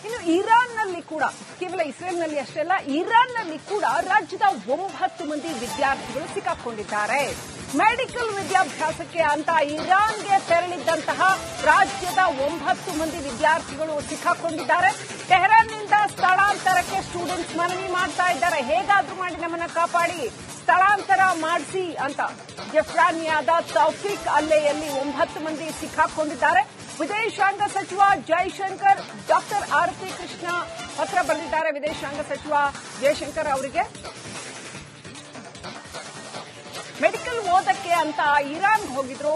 ಇನ್ನು ಇರಾನ್ನಲ್ಲಿ ಕೂಡ ಕೇವಲ ಇಸ್ರೇಲ್ನಲ್ಲಿ ಅಷ್ಟೇ ಅಲ್ಲ, ಇರಾನ್ನಲ್ಲಿ ಕೂಡ ರಾಜ್ಯದ 9 ಮಂದಿ ವಿದ್ಯಾರ್ಥಿಗಳು ಸಿಕ್ಕಾಕೊಂಡಿದ್ದಾರೆ. ಮೆಡಿಕಲ್ ವಿದ್ಯಾಭ್ಯಾಸಕ್ಕೆ ಅಂತ ಇರಾನ್ಗೆ ತೆರಳಿದ್ದಂತಹ ರಾಜ್ಯದ 9 ಮಂದಿ ವಿದ್ಯಾರ್ಥಿಗಳು ಸಿಕ್ಕಾಕೊಂಡಿದ್ದಾರೆ. ಟೆಹರಾನ್ನಿಂದ ಸ್ಥಳಾಂತರಕ್ಕೆ ಸ್ಟೂಡೆಂಟ್ಸ್ ಮನವಿ ಮಾಡ್ತಾ ಇದ್ದಾರೆ. ಹೇಗಾದ್ರೂ ಮಾಡಿ ನಮ್ಮನ್ನ ಕಾಪಾಡಿ, ಸ್ಥಳಾಂತರ ಮಾಡಿಸಿ ಅಂತ. ಜಫ್ರಾನಿಯಾದ ತೌಫೀಕ್ ಅಲ್ಲೆಯಲ್ಲಿ 9 ಮಂದಿ ಸಿಕ್ಕಾಕೊಂಡಿದ್ದಾರೆ. ವಿದೇಶಾಂಗ ಸಚಿವ ಜೈಶಂಕರ್ ಡಾಕ್ಟರ್ ಆರತಿ ಕೃಷ್ಣ ಪತ್ರ ಬರೆದಿದ್ದಾರೆ. ವಿದೇಶಾಂಗ ಸಚಿವ ಜೈಶಂಕರ್ ಅವರಿಗೆ ಮೆಡಿಕಲ್ ಓದಕ್ಕೆ ಅಂತ ಇರಾನ್ ಹೋಗಿದ್ರು.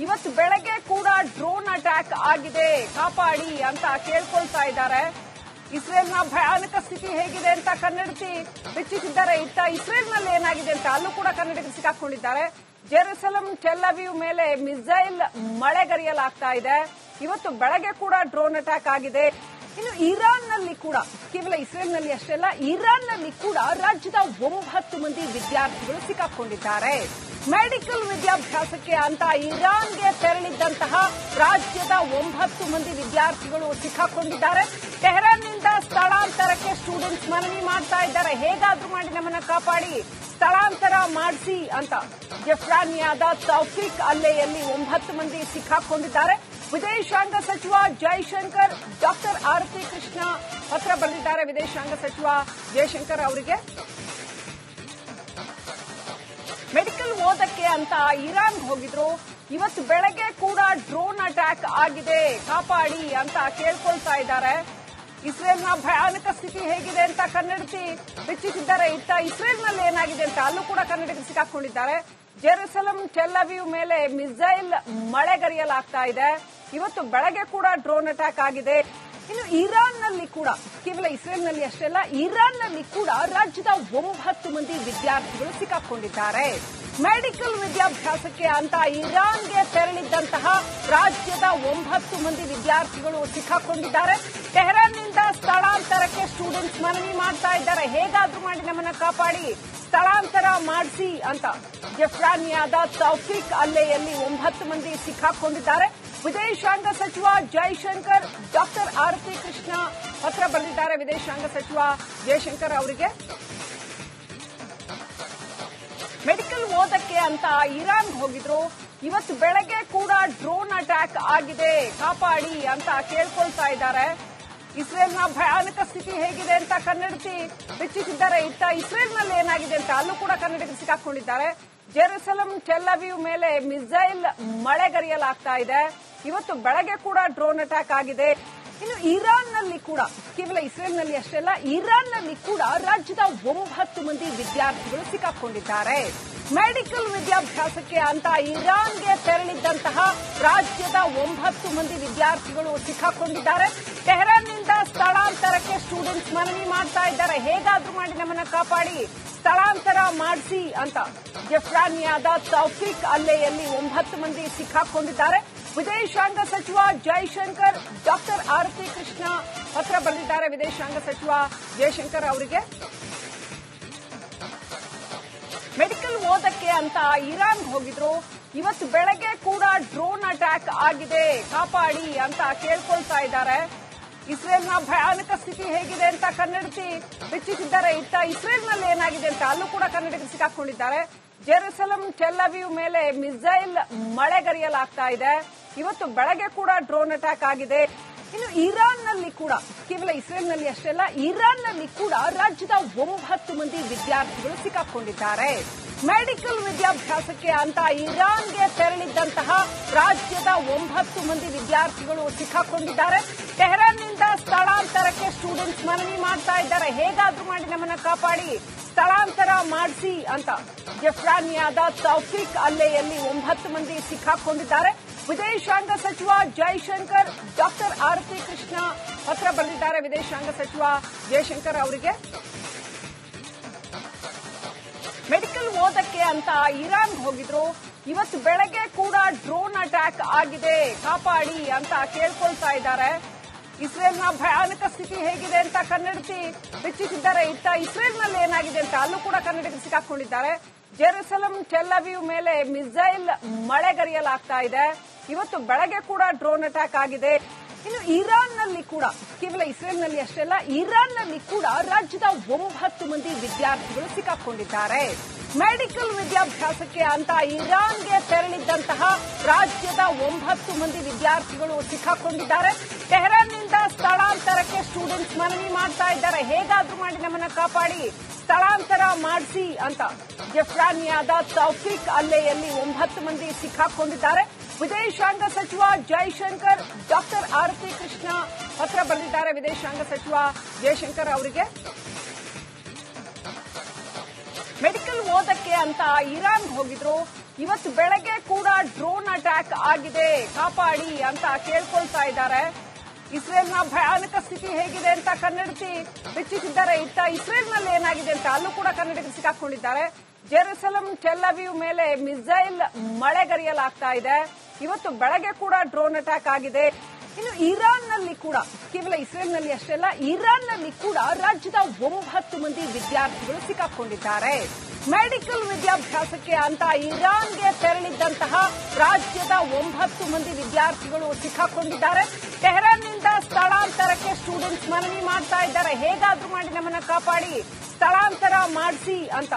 ಇವತ್ತು ಬೆಳಗ್ಗೆ ಕೂಡ ಡ್ರೋನ್ ಅಟ್ಯಾಕ್ ಆಗಿದೆ, ಕಾಪಾಡಿ ಅಂತ ಕೇಳ್ಕೊಳ್ತಾ ಇದ್ದಾರೆ. ಇಸ್ರೇಲ್ನ ಭಯಾನಕ ಸ್ಥಿತಿ ಹೇಗಿದೆ ಅಂತ ಕನ್ನಡತಿ ಬಿಚ್ಚಿಸಿದ್ದಾರೆ. ಇತ್ತ ಇಸ್ರೇಲ್ನಲ್ಲಿ ಏನಾಗಿದೆ ಅಂತ ಅಲ್ಲೂ ಕೂಡ ಕನ್ನಡಿಗರು ಸಿಕ್ಕಾಕೊಂಡಿದ್ದಾರೆ. ಜೆರುಸಲಂ ಟೆಲ್ ಅವೀವ್ ಮೇಲೆ ಮಿಸೈಲ್ ಮಳೆಗರೆಯಲಾಗ್ತಾ ಇದೆ. ಇವತ್ತು ಬೆಳಗ್ಗೆ ಕೂಡ ಡ್ರೋನ್ ಅಟ್ಯಾಕ್ ಆಗಿದೆ. ಇನ್ನು ಇರಾನ್ನಲ್ಲಿ ಕೂಡ ಕೇವಲ ಇಸ್ರೇಲ್ನಲ್ಲಿ ಅಷ್ಟೇ ಅಲ್ಲ, ಇರಾನ್ನಲ್ಲಿ ಕೂಡ ರಾಜ್ಯದ 9 ಮಂದಿ ವಿದ್ಯಾರ್ಥಿಗಳು ಸಿಕ್ಕಾಕೊಂಡಿದ್ದಾರೆ. ಮೆಡಿಕಲ್ ವಿದ್ಯಾಭ್ಯಾಸಕ್ಕೆ ಅಂತ ಇರಾನ್ಗೆ ತೆರಳಿದ್ದಂತಹ ರಾಜ್ಯದ 9 ಮಂದಿ ವಿದ್ಯಾರ್ಥಿಗಳು ಸಿಕ್ಕಾಕೊಂಡಿದ್ದಾರೆ. ಟೆಹರಾನ್ನಿಂದ ಸ್ಥಳಾಂತರಕ್ಕೆ ಸ್ಟೂಡೆಂಟ್ಸ್ ಮನವಿ ಮಾಡ್ತಾ ಇದ್ದಾರೆ. ಹೇಗಾದ್ರೂ ಮಾಡಿ ನಮ್ಮನ್ನ ಕಾಪಾಡಿ, ಸ್ಥಳಾಂತರ ಮಾಡಿಸಿ ಅಂತ. ಜಫ್ರಾನಿಯಾದ ತೌಫೀಕ್ ಅಲ್ಲೆಯಲ್ಲಿ 9 ಮಂದಿ ಸಿಕ್ಕಾಕೊಂಡಿದ್ದಾರೆ. ವಿದೇಶಾಂಗ ಸಚಿವ ಜೈಶಂಕರ್ ಡಾಕ್ಟರ್ ಆರತಿ ಕೃಷ್ಣ ಪತ್ರ ಬರೆದಿದ್ದಾರೆ. ವಿದೇಶಾಂಗ ಸಚಿವ ಜೈಶಂಕರ್ ಅವರಿಗೆ ಮೆಡಿಕಲ್ ಓದಕ್ಕೆ ಅಂತ ಇರಾನ್ ಹೋಗಿದ್ರು. ಇವತ್ತು ಬೆಳಗ್ಗೆ ಕೂಡ ಡ್ರೋನ್ ಅಟ್ಯಾಕ್ ಆಗಿದೆ, ಕಾಪಾಡಿ ಅಂತ ಕೇಳ್ಕೊಳ್ತಾ ಇದ್ದಾರೆ. ಇಸ್ರೇಲ್ನ ಭಯಾನಕ ಸ್ಥಿತಿ ಹೇಗಿದೆ ಅಂತ ಕನ್ನಡತಿ ಬಿಚ್ಚಿಸಿದ್ದಾರೆ. ಇತ್ತ ಇಸ್ರೇಲ್ನಲ್ಲಿ ಏನಾಗಿದೆ ಅಂತ ಅಲ್ಲೂ ಕೂಡ ಕನ್ನಡಿಗರು ಸಿಕ್ಕಾಕೊಂಡಿದ್ದಾರೆ. ಜೆರುಸಲಂ ಟೆಲ್ ಅವೀವ್ ಮೇಲೆ ಮಿಸೈಲ್ ಮಳೆಗರೆಯಲಾಗ್ತಾ ಇದೆ. ಇವತ್ತು ಬೆಳಗ್ಗೆ ಕೂಡ ಡ್ರೋನ್ ಅಟ್ಯಾಕ್ ಆಗಿದೆ. ಇನ್ನು ಇರಾನ್ನಲ್ಲಿ ಕೂಡ ಕೇವಲ ಇಸ್ರೇಲ್ನಲ್ಲಿ ಅಷ್ಟೇ ಅಲ್ಲ, ಇರಾನ್ನಲ್ಲಿ ಕೂಡ ರಾಜ್ಯದ 9 ಮಂದಿ ವಿದ್ಯಾರ್ಥಿಗಳು ಸಿಕ್ಕಾಕೊಂಡಿದ್ದಾರೆ. ಮೆಡಿಕಲ್ ವಿದ್ಯಾಭ್ಯಾಸಕ್ಕೆ ಅಂತ ಇರಾನ್ಗೆ ತೆರಳಿದ್ದಂತಹ ರಾಜ್ಯದ 9 ಮಂದಿ ವಿದ್ಯಾರ್ಥಿಗಳು ಸಿಕ್ಕಾಕೊಂಡಿದ್ದಾರೆ. ಟೆಹರಾನ್ನಿಂದ ಸ್ಥಳಾಂತರಕ್ಕೆ ಸ್ಟೂಡೆಂಟ್ಸ್ ಮನವಿ ಮಾಡ್ತಾ ಇದ್ದಾರೆ. ಹೇಗಾದ್ರೂ ಮಾಡಿ ನಮ್ಮನ್ನ ಕಾಪಾಡಿ, ಸ್ಥಳಾಂತರ ಮಾಡಿಸಿ ಅಂತ. ಜಫ್ರಾನಿಯಾದ ತೌಫೀಕ್ ಅಲ್ಲೆಯಲ್ಲಿ 9 ಮಂದಿ ಸಿಕ್ಕಾಕೊಂಡಿದ್ದಾರೆ. ವಿದೇಶಾಂಗ ಸಚಿವ ಜೈಶಂಕರ್ ಡಾಕ್ಟರ್ ಆರತಿ ಕೃಷ್ಣ ಪತ್ರ ಬರೆದಿದ್ದಾರೆ. ವಿದೇಶಾಂಗ ಸಚಿವ ಜೈಶಂಕರ್ ಅವರಿಗೆ ಮೆಡಿಕಲ್ ಓದಕ್ಕೆ ಅಂತ ಇರಾನ್ ಹೋಗಿದ್ರು. ಇವತ್ತು ಬೆಳಗ್ಗೆ ಕೂಡ ಡ್ರೋನ್ ಅಟ್ಯಾಕ್ ಆಗಿದೆ, ಕಾಪಾಡಿ ಅಂತ ಕೇಳ್ಕೊಳ್ತಾ ಇದ್ದಾರೆ. ಇಸ್ರೇಲ್ನ ಭಯಾನಕ ಸ್ಥಿತಿ ಹೇಗಿದೆ ಅಂತ ಕನ್ನಡತಿ ಬಿಚ್ಚಿಸಿದ್ದಾರೆ. ಇತ್ತ ಇಸ್ರೇಲ್ನಲ್ಲಿ ಏನಾಗಿದೆ ಅಂತ ಅಲ್ಲೂ ಕೂಡ ಕನ್ನಡಿಗರು ಸಿಕ್ಕಾಕೊಂಡಿದ್ದಾರೆ. ಜೆರುಸಲಂ ಟೆಲ್ ಅವೀವ್ ಮೇಲೆ ಮಿಸೈಲ್ ಮಳೆಗರೆಯಲಾಗ್ತಾ ಇದೆ. ಇವತ್ತು ಬೆಳಗ್ಗೆ ಕೂಡ ಡ್ರೋನ್ ಅಟ್ಯಾಕ್ ಆಗಿದೆ. ಇನ್ನು ಇರಾನ್ನಲ್ಲಿ ಕೂಡ ಕೇವಲ ಇಸ್ರೇಲ್ನಲ್ಲಿ ಅಷ್ಟೇ ಅಲ್ಲ, ಇರಾನ್ನಲ್ಲಿ ಕೂಡ ರಾಜ್ಯದ 9 ಮಂದಿ ವಿದ್ಯಾರ್ಥಿಗಳು ಸಿಕ್ಕಾಕೊಂಡಿದ್ದಾರೆ. ಮೆಡಿಕಲ್ ವಿದ್ಯಾಭ್ಯಾಸಕ್ಕೆ ಅಂತ ಇರಾನ್ಗೆ ತೆರಳಿದ್ದಂತಹ ರಾಜ್ಯದ 9 ಮಂದಿ ವಿದ್ಯಾರ್ಥಿಗಳು ಸಿಕ್ಕಾಕೊಂಡಿದ್ದಾರೆ. ಟೆಹರಾನ್ನಿಂದ ಸ್ಥಳಾಂತರಕ್ಕೆ ಸ್ಟೂಡೆಂಟ್ಸ್ ಮನವಿ ಮಾಡ್ತಾ ಇದ್ದಾರೆ. ಹೇಗಾದ್ರೂ ಮಾಡಿ ನಮ್ಮನ್ನ ಕಾಪಾಡಿ, ಸ್ಥಳಾಂತರ ಮಾಡಿಸಿ ಅಂತ. ಜಫ್ರಾನಿಯಾದ ತೌಫೀಕ್ ಅಲ್ಲೆಯಲ್ಲಿ 9 ಮಂದಿ ಸಿಕ್ಕಾಕೊಂಡಿದ್ದಾರೆ. ವಿದೇಶಾಂಗ ಸಚಿವ ಜೈಶಂಕರ್ ಡಾಕ್ಟರ್ ಆರತಿ ಕೃಷ್ಣ ಪತ್ರ ಬರೆದಿದ್ದಾರೆ. ವಿದೇಶಾಂಗ ಸಚಿವ ಜೈಶಂಕರ್ ಅವರಿಗೆ ಮೆಡಿಕಲ್ ಓದಕ್ಕೆ ಅಂತ ಇರಾನ್ ಹೋಗಿದ್ರು. ಇವತ್ತು ಬೆಳಗ್ಗೆ ಕೂಡ ಡ್ರೋನ್ ಅಟ್ಯಾಕ್ ಆಗಿದೆ, ಕಾಪಾಡಿ ಅಂತ ಕೇಳ್ಕೊಳ್ತಾ ಇದ್ದಾರೆ. ಇಸ್ರೇಲ್ನ ಭಯಾನಕ ಸ್ಥಿತಿ ಹೇಗಿದೆ ಅಂತ ಕನ್ನಡತಿ ಬಿಚ್ಚಿಸಿದ್ದಾರೆ. ಇತ್ತ ಇಸ್ರೇಲ್ನಲ್ಲಿ ಏನಾಗಿದೆ ಅಂತ ಅಲ್ಲೂ ಕೂಡ ಕನ್ನಡಿಗರು ಸಿಕ್ಕಾಕೊಂಡಿದ್ದಾರೆ. ಜೆರುಸಲಂ ಟೆಲ್ ಅವೀವ್ ಮೇಲೆ ಮಿಸೈಲ್ ಮಳೆಗರೆಯಲಾಗ್ತಾ ಇದೆ. ಇವತ್ತು ಬೆಳಗ್ಗೆ ಕೂಡ ಡ್ರೋನ್ ಅಟ್ಯಾಕ್ ಆಗಿದೆ. ಇನ್ನು ಇರಾನ್ನಲ್ಲಿ ಕೂಡ ಕೇವಲ ಇಸ್ರೇಲ್ನಲ್ಲಿ ಅಷ್ಟೇ ಅಲ್ಲ, ಇರಾನ್ನಲ್ಲಿ ಕೂಡ ರಾಜ್ಯದ 9 ಮಂದಿ ವಿದ್ಯಾರ್ಥಿಗಳು ಸಿಕ್ಕಾಕೊಂಡಿದ್ದಾರೆ. ಮೆಡಿಕಲ್ ವಿದ್ಯಾಭ್ಯಾಸಕ್ಕೆ ಅಂತ ಇರಾನ್ಗೆ ತೆರಳಿದ್ದಂತಹ ರಾಜ್ಯದ 9 ಮಂದಿ ವಿದ್ಯಾರ್ಥಿಗಳು ಸಿಕ್ಕಾಕೊಂಡಿದ್ದಾರೆ. ಟೆಹರಾನ್ನಿಂದ ಸ್ಥಳಾಂತರಕ್ಕೆ ಸ್ಟೂಡೆಂಟ್ಸ್ ಮನವಿ ಮಾಡ್ತಾ ಇದ್ದಾರೆ. ಹೇಗಾದ್ರೂ ಮಾಡಿ ನಮ್ಮನ್ನ ಕಾಪಾಡಿ, ಸ್ಥಳಾಂತರ ಮಾಡಿಸಿ ಅಂತ. ಜಫ್ರಾನಿಯಾದ ತೌಫೀಕ್ ಅಲ್ಲೆಯಲ್ಲಿ 9 ಮಂದಿ ಸಿಕ್ಕಾಕೊಂಡಿದ್ದಾರೆ. ವಿದೇಶಾಂಗ ಸಚಿವ ಜೈಶಂಕರ್ ಡಾಕ್ಟರ್ ಆರತಿ ಕೃಷ್ಣ ಪತ್ರ ಬರೆದಿದ್ದಾರೆ. ವಿದೇಶಾಂಗ ಸಚಿವ ಜೈಶಂಕರ್ ಅವರಿಗೆ ಮೆಡಿಕಲ್ ಓದಕ್ಕೆ ಅಂತ ಇರಾನ್ ಹೋಗಿದ್ರು. ಇವತ್ತು ಬೆಳಗ್ಗೆ ಕೂಡ ಡ್ರೋನ್ ಅಟ್ಯಾಕ್ ಆಗಿದೆ, ಕಾಪಾಡಿ ಅಂತ ಕೇಳ್ಕೊಳ್ತಾ ಇದ್ದಾರೆ. ಇಸ್ರೇಲ್ನ ಭಯಾನಕ ಸ್ಥಿತಿ ಹೇಗಿದೆ ಅಂತ ಕನ್ನಡತಿ ಬಿಚ್ಚಿಸಿದ್ದಾರೆ. ಇತ್ತ ಇಸ್ರೇಲ್ನಲ್ಲಿ ಏನಾಗಿದೆ ಅಂತ ಅಲ್ಲೂ ಕೂಡ ಕನ್ನಡಿಗರು ಸಿಕ್ಕಾಕೊಂಡಿದ್ದಾರೆ. ಜೆರುಸಲಂ ಟೆಲ್ ಅವೀವ್ ಮೇಲೆ ಮಿಸೈಲ್ ಮಳೆಗರೆಯಲಾಗ್ತಾ ಇದೆ. ಇವತ್ತು ಬೆಳಗ್ಗೆ ಕೂಡ ಡ್ರೋನ್ ಅಟ್ಯಾಕ್ ಆಗಿದೆ. ಇನ್ನು ಇರಾನ್ನಲ್ಲಿ ಕೂಡ ಕೇವಲ ಇಸ್ರೇಲ್ನಲ್ಲಿ ಅಷ್ಟೇ ಅಲ್ಲ, ಇರಾನ್ನಲ್ಲಿ ಕೂಡ ರಾಜ್ಯದ 9 ಮಂದಿ ವಿದ್ಯಾರ್ಥಿಗಳು ಸಿಕ್ಕಾಕೊಂಡಿದ್ದಾರೆ. ಮೆಡಿಕಲ್ ವಿದ್ಯಾಭ್ಯಾಸಕ್ಕೆ ಅಂತ ಇರಾನ್ಗೆ ತೆರಳಿದ್ದಂತಹ ರಾಜ್ಯದ 9 ಮಂದಿ ವಿದ್ಯಾರ್ಥಿಗಳು ಸಿಕ್ಕಾಕೊಂಡಿದ್ದಾರೆ. ಟೆಹರಾನ್ನಿಂದ ಸ್ಥಳಾಂತರಕ್ಕೆ ಸ್ಟೂಡೆಂಟ್ಸ್ ಮನವಿ ಮಾಡ್ತಾ ಇದ್ದಾರೆ. ಹೇಗಾದ್ರೂ ಮಾಡಿ ನಮ್ಮನ್ನ ಕಾಪಾಡಿ, ಸ್ಥಳಾಂತರ ಮಾಡಿಸಿ ಅಂತ. ಜಫ್ರಾನಿಯಾದ ತೌಫೀಕ್ ಅಲ್ಲೆಯಲ್ಲಿ 9 ಮಂದಿ ಸಿಕ್ಕಾಕೊಂಡಿದ್ದಾರೆ. ವಿದೇಶಾಂಗ ಸಚಿವ ಜೈಶಂಕರ್ ಡಾಕ್ಟರ್ ಆರತಿ ಕೃಷ್ಣ ಪತ್ರ ಬರೆದಿದ್ದಾರೆ. ವಿದೇಶಾಂಗ ಸಚಿವ ಜೈಶಂಕರ್ ಅವರಿಗೆ ಮೆಡಿಕಲ್ ಓದಕ್ಕೆ ಅಂತ ಇರಾನ್ ಹೋಗಿದ್ರು. ಇವತ್ತು ಬೆಳಗ್ಗೆ ಕೂಡ ಡ್ರೋನ್ ಅಟ್ಯಾಕ್ ಆಗಿದೆ, ಕಾಪಾಡಿ ಅಂತ ಕೇಳ್ಕೊಳ್ತಾ ಇದ್ದಾರೆ. ಇಸ್ರೇಲ್ನ ಭಯಾನಕ ಸ್ಥಿತಿ ಹೇಗಿದೆ ಅಂತ ಕನ್ನಡತಿ ಬಿಚ್ಚಿಸಿದ್ದಾರೆ. ಇತ್ತ ಇಸ್ರೇಲ್ನಲ್ಲಿ ಏನಾಗಿದೆ ಅಂತ ಅಲ್ಲೂ ಕೂಡ ಕನ್ನಡಿಗರು ಸಿಕ್ಕಾಕೊಂಡಿದ್ದಾರೆ. ಜೆರುಸಲಂ ಟೆಲ್ ಅವೀವ್ ಮೇಲೆ ಮಿಸೈಲ್ ಮಳೆಗರೆಯಲಾಗ್ತಾ ಇದೆ. ಇವತ್ತು ಬೆಳಗ್ಗೆ ಕೂಡ ಡ್ರೋನ್ ಅಟ್ಯಾಕ್ ಆಗಿದೆ. ಇನ್ನು ಇರಾನ್ನಲ್ಲಿ ಕೂಡ ಕೇವಲ ಇಸ್ರೇಲ್ನಲ್ಲಿ ಅಷ್ಟೇ ಅಲ್ಲ, ಇರಾನ್ನಲ್ಲಿ ಕೂಡ ರಾಜ್ಯದ 9 ಮಂದಿ ವಿದ್ಯಾರ್ಥಿಗಳು ಸಿಕ್ಕಾಕೊಂಡಿದ್ದಾರೆ. ಮೆಡಿಕಲ್ ವಿದ್ಯಾಭ್ಯಾಸಕ್ಕೆ ಅಂತ ಇರಾನ್ಗೆ ತೆರಳಿದ್ದಂತಹ ರಾಜ್ಯದ 9 ಮಂದಿ ವಿದ್ಯಾರ್ಥಿಗಳು ಸಿಕ್ಕಾಕೊಂಡಿದ್ದಾರೆ. ಟೆಹರಾನ್ನಿಂದ ಸ್ಥಳಾಂತರಕ್ಕೆ ಸ್ಟೂಡೆಂಟ್ಸ್ ಮನವಿ ಮಾಡ್ತಾ ಇದ್ದಾರೆ. ಹೇಗಾದ್ರೂ ಮಾಡಿ ನಮ್ಮನ್ನ ಕಾಪಾಡಿ, ಸ್ಥಳಾಂತರ ಮಾಡಿಸಿ ಅಂತ.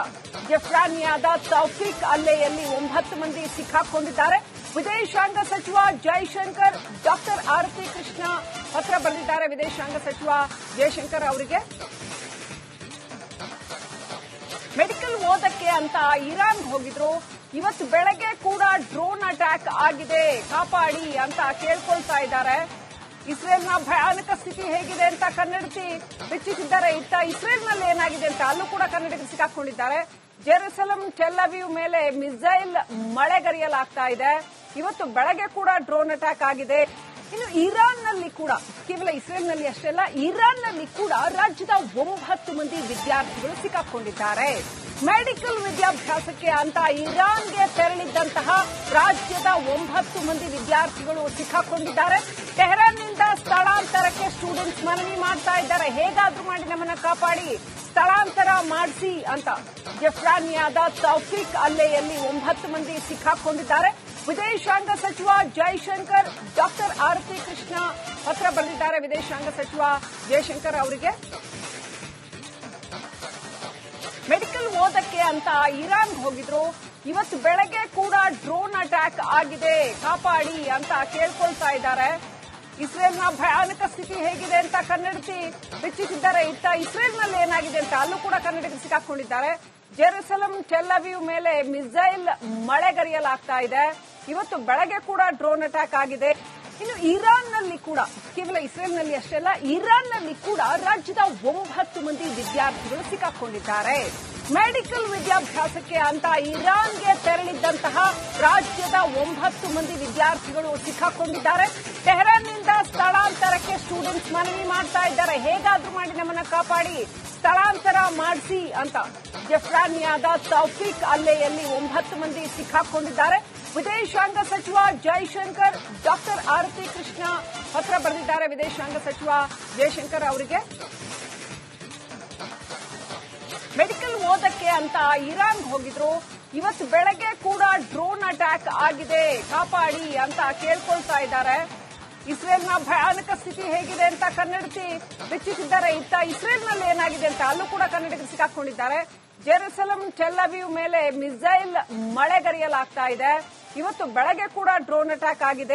ಜಫ್ರಾನಿಯಾದ ತೌಫೀಕ್ ಅಲ್ಲೆಯಲ್ಲಿ 9 ಮಂದಿ ಸಿಕ್ಕಾಕೊಂಡಿದ್ದಾರೆ. ವಿದೇಶಾಂಗ ಸಚಿವ ಜೈಶಂಕರ್ ಡಾಕ್ಟರ್ ಆರತಿ ಕೃಷ್ಣ ಪತ್ರ ಬರೆದಿದ್ದಾರೆ. ವಿದೇಶಾಂಗ ಸಚಿವ ಜೈಶಂಕರ್ ಅವರಿಗೆ ಮೆಡಿಕಲ್ ಓದಕ್ಕೆ ಅಂತ ಇರಾನ್ ಹೋಗಿದ್ರು. ಇವತ್ತು ಬೆಳಗ್ಗೆ ಕೂಡ ಡ್ರೋನ್ ಅಟ್ಯಾಕ್ ಆಗಿದೆ, ಕಾಪಾಡಿ ಅಂತ ಕೇಳ್ಕೊಳ್ತಾ ಇದ್ದಾರೆ. ಇಸ್ರೇಲ್ನ ಭಯಾನಕ ಸ್ಥಿತಿ ಹೇಗಿದೆ ಅಂತ ಕನ್ನಡತಿ ಬಿಚ್ಚಿಸಿದ್ದಾರೆ. ಇತ್ತ ಇಸ್ರೇಲ್ನಲ್ಲಿ ಏನಾಗಿದೆ ಅಂತ ಅಲ್ಲೂ ಕೂಡ ಕನ್ನಡಿಗರು ಸಿಕ್ಕಾಕೊಂಡಿದ್ದಾರೆ. ಜೆರುಸಲಂ ಟೆಲ್ ಅವೀವ್ ಮೇಲೆ ಮಿಸೈಲ್ ಮಳೆಗರೆಯಲಾಗ್ತಾ ಇದೆ. ಇವತ್ತು ಬೆಳಗ್ಗೆ ಕೂಡ ಡ್ರೋನ್ ಅಟ್ಯಾಕ್ ಆಗಿದೆ. ಇನ್ನು ಇರಾನ್ನಲ್ಲಿ ಕೂಡ ಕೇವಲ ಇಸ್ರೇಲ್ನಲ್ಲಿ ಅಷ್ಟೇ ಅಲ್ಲ, ಇರಾನ್ನಲ್ಲಿ ಕೂಡ ರಾಜ್ಯದ 9 ಮಂದಿ ವಿದ್ಯಾರ್ಥಿಗಳು ಸಿಕ್ಕಾಕೊಂಡಿದ್ದಾರೆ. ಮೆಡಿಕಲ್ ವಿದ್ಯಾಭ್ಯಾಸಕ್ಕೆ ಅಂತ ಇರಾನ್ಗೆ ತೆರಳಿದ್ದಂತಹ ರಾಜ್ಯದ 9 ಮಂದಿ ವಿದ್ಯಾರ್ಥಿಗಳು ಸಿಕ್ಕಾಕೊಂಡಿದ್ದಾರೆ. ಟೆಹರಾನ್ನಿಂದ ಸ್ಥಳಾಂತರಕ್ಕೆ ಸ್ಟೂಡೆಂಟ್ಸ್ ಮನವಿ ಮಾಡ್ತಾ ಇದ್ದಾರೆ. ಹೇಗಾದ್ರೂ ಮಾಡಿ ನಮ್ಮನ್ನ ಕಾಪಾಡಿ, ಸ್ಥಳಾಂತರ ಮಾಡಿಸಿ ಅಂತ. ಜಫ್ರಾನಿಯಾದ ತೌಫೀಕ್ ಅಲ್ಲೆಯಲ್ಲಿ 9 ಮಂದಿ ಸಿಕ್ಕಾಕೊಂಡಿದ್ದಾರೆ. ವಿದೇಶಾಂಗ ಸಚಿವ ಜೈಶಂಕರ್ ಡಾಕ್ಟರ್ ಆರತಿ ಕೃಷ್ಣ ಪತ್ರ ಬರೆದಿದ್ದಾರೆ. ವಿದೇಶಾಂಗ ಸಚಿವ ಜೈಶಂಕರ್ ಅವರಿಗೆ ಮೆಡಿಕಲ್ ಓದಕ್ಕೆ ಅಂತ ಇರಾನ್ ಹೋಗಿದ್ರು. ಇವತ್ತು ಬೆಳಗ್ಗೆ ಕೂಡ ಡ್ರೋನ್ ಅಟ್ಯಾಕ್ ಆಗಿದೆ, ಕಾಪಾಡಿ ಅಂತ ಕೇಳ್ಕೊಳ್ತಾ ಇದ್ದಾರೆ. ಇಸ್ರೇಲ್ನ ಭಯಾನಕ ಸ್ಥಿತಿ ಹೇಗಿದೆ ಅಂತ ಕನ್ನಡತಿ ಬಿಚ್ಚಿಸಿದ್ದಾರೆ. ಇತ್ತ ಇಸ್ರೇಲ್ನಲ್ಲಿ ಏನಾಗಿದೆ ಅಂತ ಅಲ್ಲೂ ಕೂಡ ಕನ್ನಡಿಗರು ಸಿಕ್ಕಾಕೊಂಡಿದ್ದಾರೆ. ಜೆರುಸಲಂ ಟೆಲ್ ಅವೀವ್ ಮೇಲೆ ಮಿಸೈಲ್ ಮಳೆಗರೆಯಲಾಗ್ತಾ ಇದೆ. ಇವತ್ತು ಬೆಳಗ್ಗೆ ಕೂಡ ಡ್ರೋನ್ ಅಟ್ಯಾಕ್ ಆಗಿದೆ. ಇನ್ನು ಇರಾನ್ನಲ್ಲಿ ಕೂಡ ಕೇವಲ ಇಸ್ರೇಲ್ನಲ್ಲಿ ಅಷ್ಟೇ ಅಲ್ಲ, ಇರಾನ್ನಲ್ಲಿ ಕೂಡ ರಾಜ್ಯದ 9 ಮಂದಿ ವಿದ್ಯಾರ್ಥಿಗಳು ಸಿಕ್ಕಾಕೊಂಡಿದ್ದಾರೆ. ಮೆಡಿಕಲ್ ವಿದ್ಯಾಭ್ಯಾಸಕ್ಕೆ ಅಂತ ಇರಾನ್ಗೆ ತೆರಳಿದ್ದಂತಹ ರಾಜ್ಯದ 9 ಮಂದಿ ವಿದ್ಯಾರ್ಥಿಗಳು ಸಿಕ್ಕಾಕೊಂಡಿದ್ದಾರೆ. ಟೆಹರಾನ್ನಿಂದ ಸ್ಥಳಾಂತರಕ್ಕೆ ಸ್ಟೂಡೆಂಟ್ಸ್ ಮನವಿ ಮಾಡ್ತಾ ಇದ್ದಾರೆ. ಹೇಗಾದ್ರೂ ಮಾಡಿ ನಮ್ಮನ್ನ ಕಾಪಾಡಿ, ಸ್ಥಳಾಂತರ ಮಾಡಿಸಿ ಅಂತ. ಜಫ್ರಾನಿಯಾದ ತೌಫೀಕ್ ಅಲ್ಲೆಯಲ್ಲಿ 9 ಮಂದಿ ಸಿಕ್ಕಾಕೊಂಡಿದ್ದಾರೆ. ವಿದೇಶಾಂಗ ಸಚಿವ ಜೈಶಂಕರ್ ಡಾಕ್ಟರ್ ಆರತಿ ಕೃಷ್ಣ ಪತ್ರ ಬರೆದಿದ್ದಾರೆ. ವಿದೇಶಾಂಗ ಸಚಿವ ಜೈಶಂಕರ್ ಅವರಿಗೆ ಮೆಡಿಕಲ್ ಓದಕ್ಕೆ ಅಂತ ಇರಾನ್ ಹೋಗಿದ್ರು. ಇವತ್ತು ಬೆಳಗ್ಗೆ ಕೂಡ ಡ್ರೋನ್ ಅಟ್ಯಾಕ್ ಆಗಿದೆ, ಕಾಪಾಡಿ ಅಂತ ಕೇಳ್ಕೊಳ್ತಾ ಇದ್ದಾರೆ. ಇಸ್ರೇಲ್ನ ಭಯಾನಕ ಸ್ಥಿತಿ ಹೇಗಿದೆ ಅಂತ ಕನ್ನಡತಿ ಬಿಚ್ಚಿಸಿದ್ದಾರೆ. ಇತ್ತ ಇಸ್ರೇಲ್ನಲ್ಲಿ ಏನಾಗಿದೆ ಅಂತ ಅಲ್ಲೂ ಕೂಡ ಕನ್ನಡಿಗರು ಸಿಕ್ಕಾಕೊಂಡಿದ್ದಾರೆ. ಜೆರುಸಲಂ ಟೆಲ್ ಅವೀವ್ ಮೇಲೆ ಮಿಸೈಲ್ ಮಳೆಗರೆಯಲಾಗ್ತಾ ಇದೆ. ಇವತ್ತು ಬೆಳಗ್ಗೆ ಕೂಡ ಡ್ರೋನ್ ಅಟ್ಯಾಕ್ ಆಗಿದೆ.